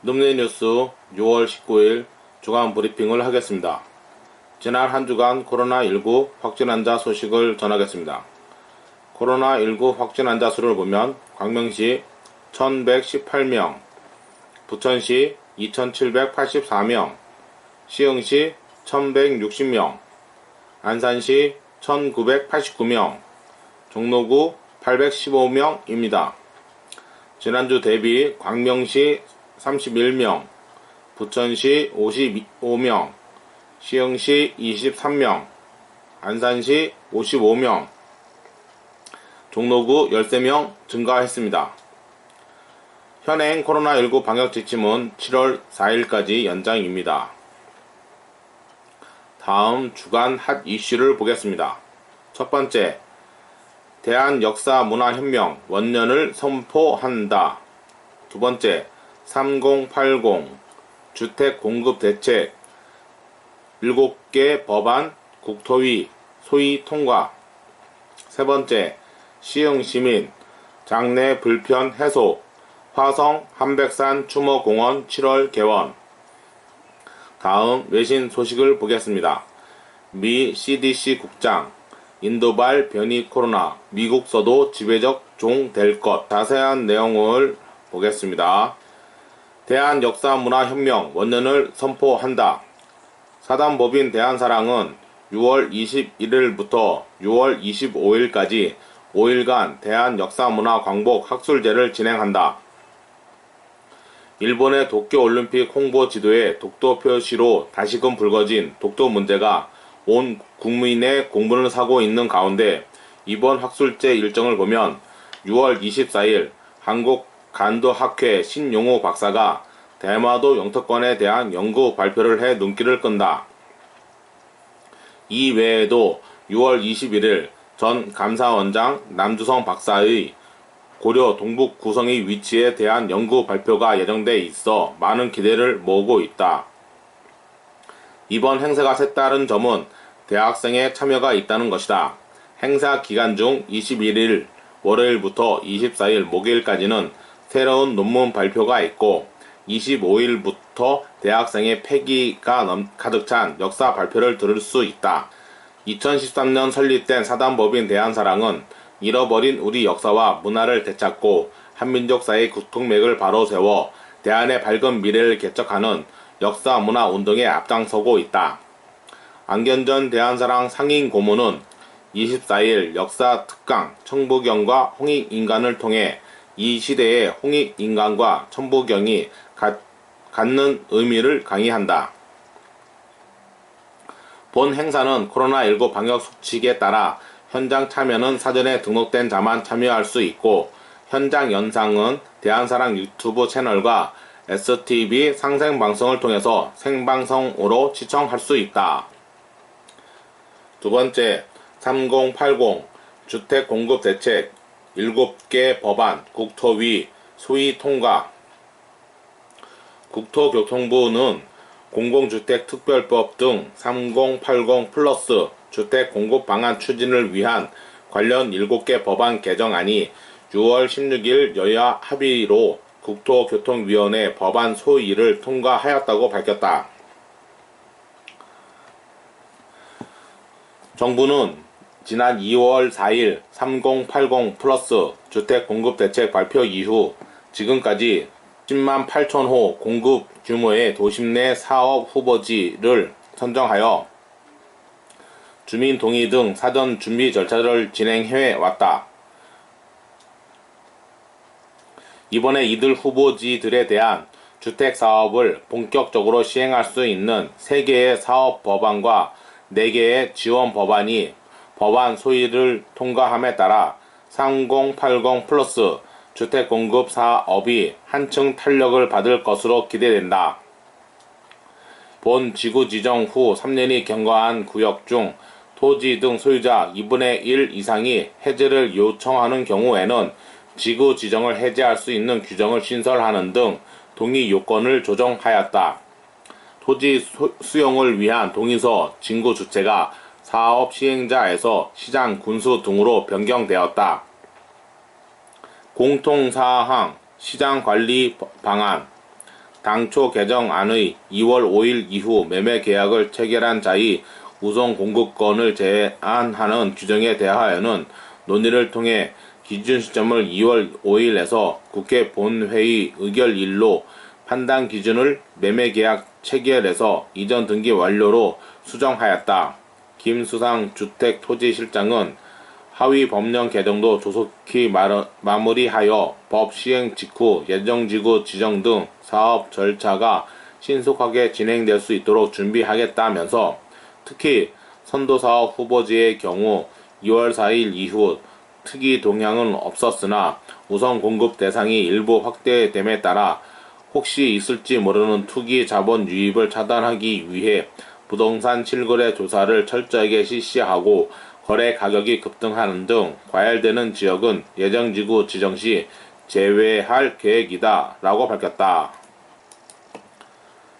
늠내뉴스 6월 19일 주간 브리핑을 하겠습니다. 지난 한 주간 코로나19 확진 환자 소식을 전하겠습니다. 코로나19 확진 환자 수를 보면 광명시 1118명, 부천시 2784명, 시흥시 1160명, 안산시 1989명, 종로구 815명입니다. 지난주 대비 광명시 31명, 부천시 55명, 시흥시 23명, 안산시 55명, 종로구 13명 증가했습니다. 현행 코로나19 방역 지침은 7월 4일까지 연장입니다. 다음 주간 핫 이슈를 보겠습니다. 첫 번째, 대한역사문화혁명 원년을 선포한다. 두 번째, 3080 주택공급대책 7개 법안 국토위 소위 통과. 세 번째, 시흥시민 장내 불편 해소 화성 한백산 추모공원 7월 개원. 다음 외신 소식을 보겠습니다. 미 CDC 국장 인도발 변이 코로나 미국서도 지배적 종 될 것. 자세한 내용을 보겠습니다. 대한역사문화혁명 원년을 선포한다. 사단법인 대한사랑은 6월 21일부터 6월 25일까지 5일간 대한역사문화광복 학술제를 진행한다. 일본의 도쿄올림픽 홍보 지도에 독도 표시로 다시금 불거진 독도 문제가 온 국민의 공분을 사고 있는 가운데 이번 학술제 일정을 보면 6월 24일 한국간도학회 신용호 박사가 대마도 영토권에 대한 연구 발표를 해 눈길을 끈다. 이 외에도 6월 21일 전 감사원장 남주성 박사의 고려 동북 구성의 위치에 대한 연구 발표가 예정돼 있어 많은 기대를 모으고 있다. 이번 행사가 색다른 점은 대학생의 참여가 있다는 것이다. 행사 기간 중 21일 월요일부터 24일 목요일까지는 새로운 논문 발표가 있고 25일부터 대학생의 패기가 가득 찬 역사 발표를 들을 수 있다. 2013년 설립된 사단법인 대한사랑은 잃어버린 우리 역사와 문화를 되찾고 한민족사의 국통맥을 바로 세워 대한의 밝은 미래를 개척하는 역사 문화 운동에 앞장서고 있다. 안견전 대한사랑 상임 고문은 24일 역사 특강 천부경과 홍익인간을 통해 이 시대의 홍익인간과 천부경이 갖는 의미를 강의한다. 본 행사는 코로나19 방역 수칙에 따라 현장 참여는 사전에 등록된 자만 참여할 수 있고 현장 영상은 대한사랑 유튜브 채널과 STV 상생방송을 통해서 생방송으로 시청할 수 있다. 두 번째, 3080 주택공급대책 7개 법안 국토위 소위 통과. 국토교통부는 공공주택특별법 등 3080 플러스 주택공급 방안 추진을 위한 관련 7개 법안 개정안이 6월 16일 여야 합의로 국토교통위원회 법안 소위를 통과하였다고 밝혔다. 정부는 지난 2월 4일 3080 플러스 주택공급대책 발표 이후 지금까지 10만 8천호 공급 규모의 도심 내 사업 후보지를 선정하여 주민 동의 등 사전 준비 절차를 진행해 왔다. 이번에 이들 후보지들에 대한 주택 사업을 본격적으로 시행할 수 있는 3개의 사업 법안과 4개의 지원 법안이 법안 소위를 통과함에 따라 3080 플러스 주택공급 사업이 한층 탄력을 받을 것으로 기대된다. 본 지구 지정 후 3년이 경과한 구역 중 토지 등 소유자 2분의 1 이상이 해제를 요청하는 경우에는 지구 지정을 해제할 수 있는 규정을 신설하는 등 동의 요건을 조정하였다. 토지 수용을 위한 동의서 징구 주체가 사업 시행자에서 시장 군수 등으로 변경되었다. 공통사항 시장관리 방안 당초 개정안의 2월 5일 이후 매매 계약을 체결한 자의 우선 공급권을 제한하는 규정에 대하여는 논의를 통해 기준 시점을 2월 5일에서 국회 본회의 의결일로 판단 기준을 매매계약 체결에서 이전 등기 완료로 수정하였다. 김수상 주택토지실장은 하위 법령 개정도 조속히 마무리하여 법 시행 직후 예정지구 지정 등 사업 절차가 신속하게 진행될 수 있도록 준비하겠다면서 특히 선도사업 후보지의 경우 2월 4일 이후 특이 동향은 없었으나 우선 공급 대상이 일부 확대됨에 따라 혹시 있을지 모르는 투기 자본 유입을 차단하기 위해 부동산 실거래 조사를 철저하게 실시하고 거래 가격이 급등하는 등 과열되는 지역은 예정지구 지정 시 제외할 계획이다 라고 밝혔다.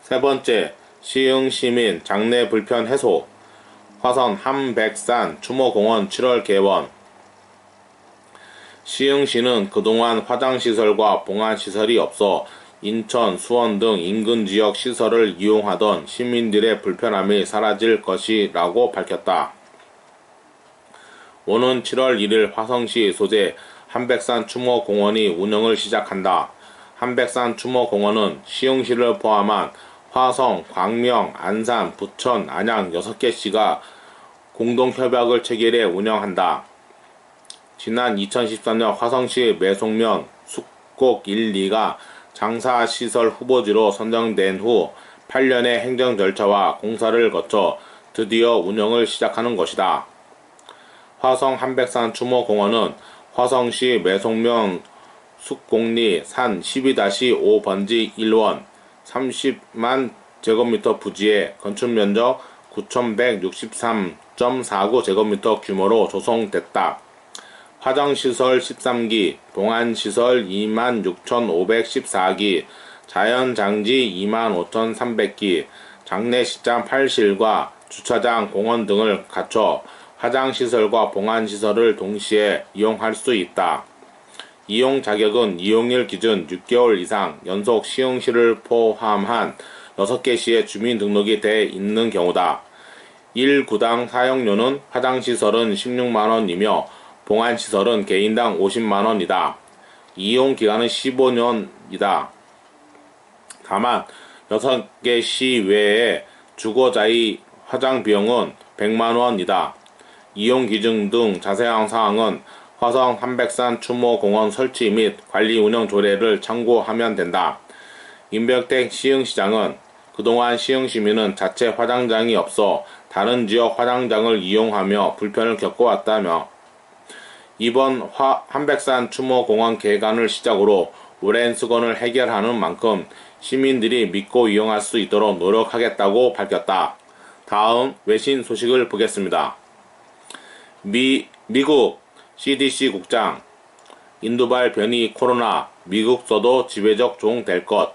세 번째, 시흥시민 장내 불편 해소. 화성 함백산 추모공원 7월 개원. 시흥시는 그동안 화장시설과 봉안시설이 없어 인천, 수원 등 인근 지역 시설을 이용하던 시민들의 불편함이 사라질 것이라고 밝혔다. 오는 7월 1일 화성시 소재 함백산 추모공원이 운영을 시작한다. 함백산 추모공원은 시흥시를 포함한 화성, 광명, 안산, 부천, 안양 6개 시가 공동협약을 체결해 운영한다. 지난 2013년 화성시 매송면 숙곡 1, 2가 장사시설 후보지로 선정된 후 8년의 행정 절차와 공사를 거쳐 드디어 운영을 시작하는 것이다. 화성 함백산 추모공원은 화성시 매송면 숙곡리 산 12-5 번지 1원 30만 제곱미터 부지에 건축면적 9,163.49 제곱미터 규모로 조성됐다. 화장시설 13기, 봉안시설 26,514기, 자연장지 25,300기, 장례식장 8실과 주차장, 공원 등을 갖춰 화장시설과 봉안시설을 동시에 이용할 수 있다. 이용 자격은 이용일 기준 6개월 이상 연속 시흥시를 포함한 6개 시의 주민등록이 돼 있는 경우다. 1구당 사용료는 화장시설은 16만원이며 봉안시설은 개인당 50만원이다. 이용기간은 15년이다. 다만 6개 시 외에 주거자의 화장비용은 100만원이다. 이용기준 등 자세한 사항은 화성 함백산 추모공원 설치 및 관리 운영 조례를 참고하면 된다. 임병택 시흥시장은 그동안 시흥시민은 자체 화장장이 없어 다른 지역 화장장을 이용하며 불편을 겪어왔다며 이번 함백산 추모공원 개관을 시작으로 오랜 수건을 해결하는 만큼 시민들이 믿고 이용할 수 있도록 노력하겠다고 밝혔다. 다음 외신 소식을 보겠습니다. 미국 CDC 국장 인도발 변이 코로나 미국서도 지배적 종 될 것.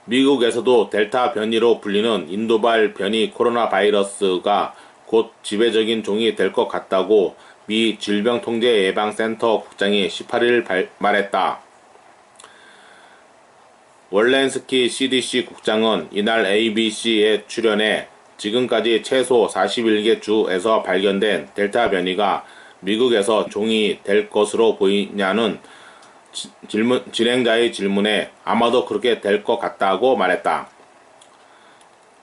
미국에서도 델타 변이로 불리는 인도발 변이 코로나 바이러스가 곧 지배적인 종이 될 것 같다고 미 질병통제예방센터 국장이 18일 말했다. 월렌스키 CDC 국장은 이날 ABC에 출연해 지금까지 최소 41개 주에서 발견된 델타 변이가 미국에서 종이 될 것으로 보이냐는 진행자의 질문에 아마도 그렇게 될 것 같다고 말했다.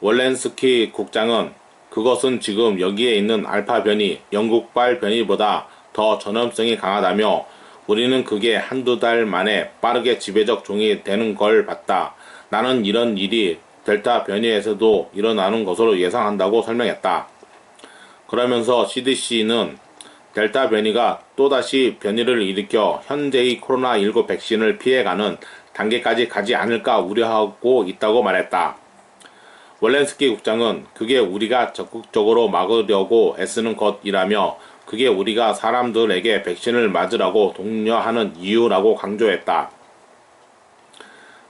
월렌스키 국장은 그것은 지금 여기에 있는 알파 변이, 영국발 변이보다 더 전염성이 강하다며 우리는 그게 한두 달 만에 빠르게 지배적 종이 되는 걸 봤다. 나는 이런 일이 델타 변이에서도 일어나는 것으로 예상한다고 설명했다. 그러면서 CDC는 델타 변이가 또다시 변이를 일으켜 현재의 코로나19 백신을 피해가는 단계까지 가지 않을까 우려하고 있다고 말했다. 월렌스키 국장은 그게 우리가 적극적으로 막으려고 애쓰는 것이라며 그게 우리가 사람들에게 백신을 맞으라고 독려하는 이유라고 강조했다.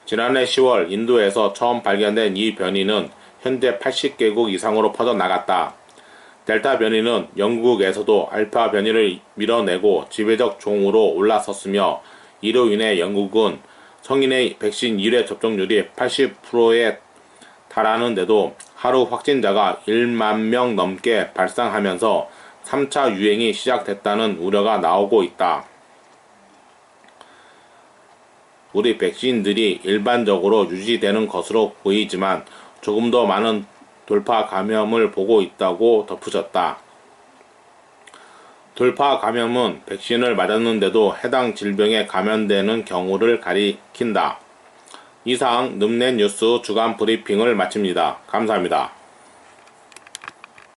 지난해 10월 인도에서 처음 발견된 이 변이는 현재 80개국 이상으로 퍼져나갔다. 델타 변이는 영국에서도 알파 변이를 밀어내고 지배적 종으로 올라섰으며 이로 인해 영국은 성인의 백신 1회 접종률이 80%에 달하는데도 하루 확진자가 1만 명 넘게 발생하면서 3차 유행이 시작됐다는 우려가 나오고 있다. 우리 백신들이 일반적으로 유지되는 것으로 보이지만 조금 더 많은 돌파 감염을 보고 있다고 덧붙였다. 돌파 감염은 백신을 맞았는데도 해당 질병에 감염되는 경우를 가리킨다. 이상 늠내 뉴스 주간 브리핑을 마칩니다. 감사합니다.